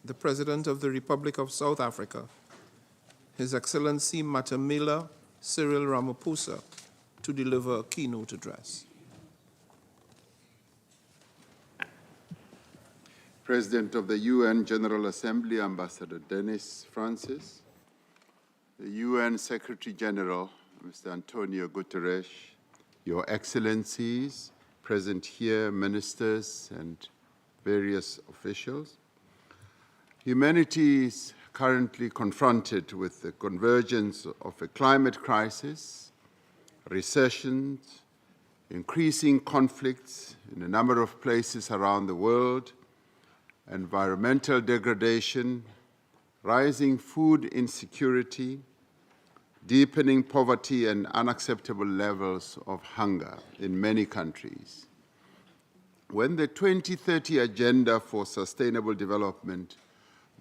the President of the Republic of South Africa, His Excellency Matamela Cyril Ramaphosa, to deliver a keynote address. President of the UN General Assembly, Ambassador Dennis Francis, the UN Secretary General, Mr. Antonio Guterres, Your Excellencies, present here, ministers and various officials. Humanity is currently confronted with the convergence of a climate crisis, recessions, increasing conflicts in a number of places around the world, environmental degradation, rising food insecurity, deepening poverty, and unacceptable levels of hunger in many countries. When the 2030 Agenda for Sustainable Development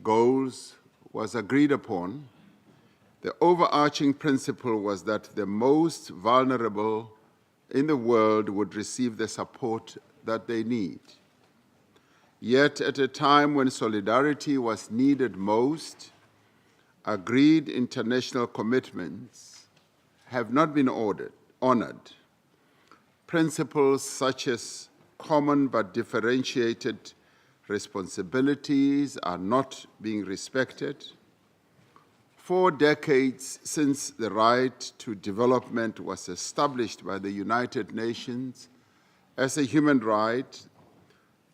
Goals was agreed upon, the overarching principle was that the most vulnerable in the world would receive the support that they need. Yet at a time when solidarity was needed most, agreed international commitments have not been honored. Principles such as common but differentiated responsibilities are not being respected. 4 decades since the right to development was established by the United Nations as a human right,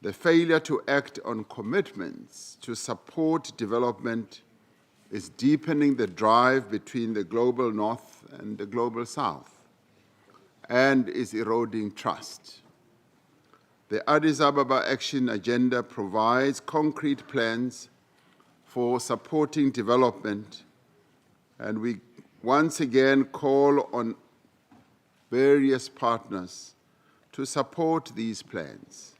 the failure to act on commitments to support development is deepening the drive between the global north and the global south and is eroding trust. The Addis Ababa Action Agenda provides concrete plans for supporting development, and we once again call on various partners to support these plans.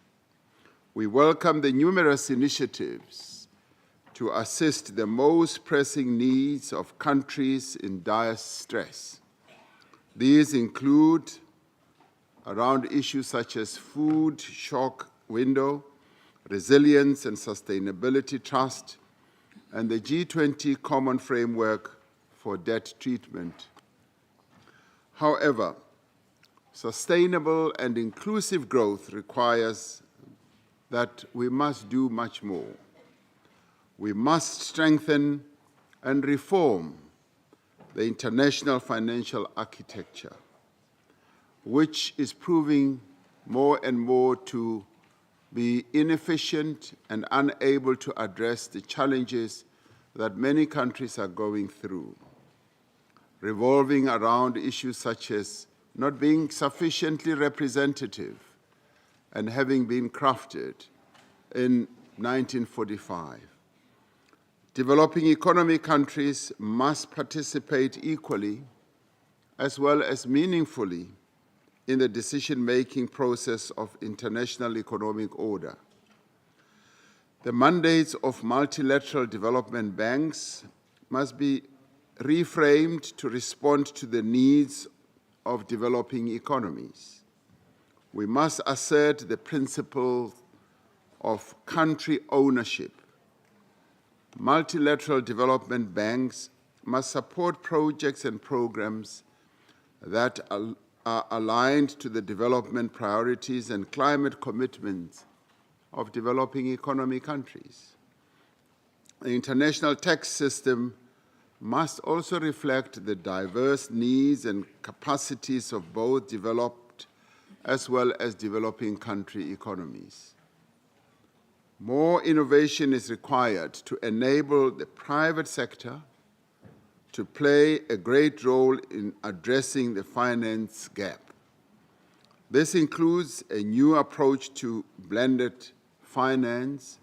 We welcome the numerous initiatives to assist the most pressing needs of countries in dire stress. These include around issues such as food shock window, resilience and sustainability trust, and the G20 Common Framework for Debt Treatment. However, sustainable and inclusive growth requires that we must do much more. We must strengthen and reform the international financial architecture, which is proving more and more to be inefficient and unable to address the challenges that many countries are going through, revolving around issues such as not being sufficiently representative and having been crafted in 1945. Developing economy countries must participate equally as well as meaningfully in the decision-making process of international economic order. The mandates of multilateral development banks must be reframed to respond to the needs of developing economies. We must assert the principle of country ownership. Multilateral development banks must support projects and programs that are aligned to the development priorities and climate commitments of developing economy countries. The international tax system must also reflect the diverse needs and capacities of both developed as well as developing country economies. More innovation is required to enable the private sector to play a great role in addressing the finance gap. This includes a new approach to blended finance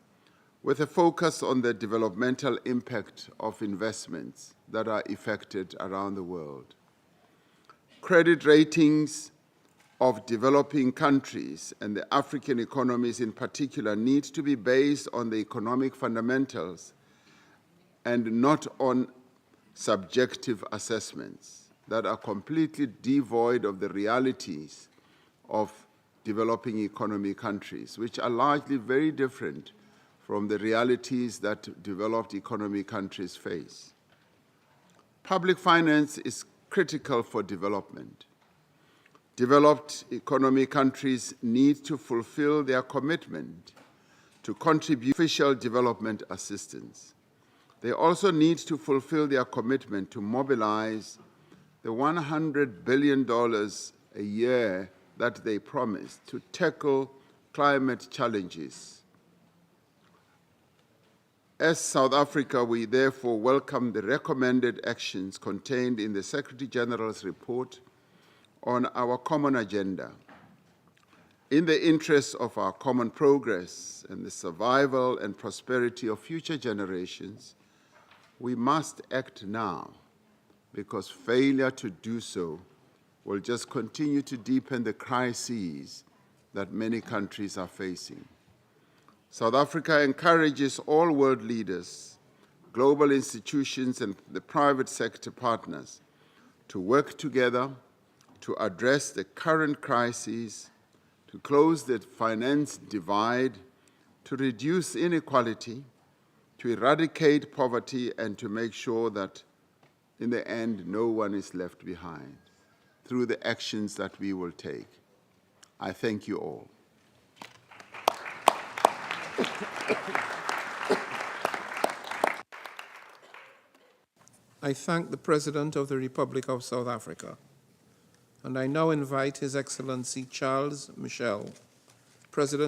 with a focus on the developmental impact of investments that are effected around the world. Credit ratings of developing countries and the African economies in particular need to be based on the economic fundamentals and not on subjective assessments that are completely devoid of the realities of developing economy countries, which are largely very different from the realities that developed economy countries face. Public finance is critical for development. Developed economy countries need to fulfill their commitment to contribute official development assistance. They also need to fulfill their commitment to mobilize the $100 billion a year that they promised to tackle climate challenges. As South Africa, we therefore welcome the recommended actions contained in the Secretary General's report on our common agenda. In the interest of our common progress and the survival and prosperity of future generations, we must act now, because failure to do so will just continue to deepen the crises that many countries are facing. South Africa encourages all world leaders, global institutions, and the private sector partners to work together to address the current crises, to close the finance divide, to reduce inequality, to eradicate poverty, and to make sure that in the end, no one is left behind through the actions that we will take. I thank you all. I thank the President of the Republic of South Africa, and I now invite His Excellency Charles Michel, President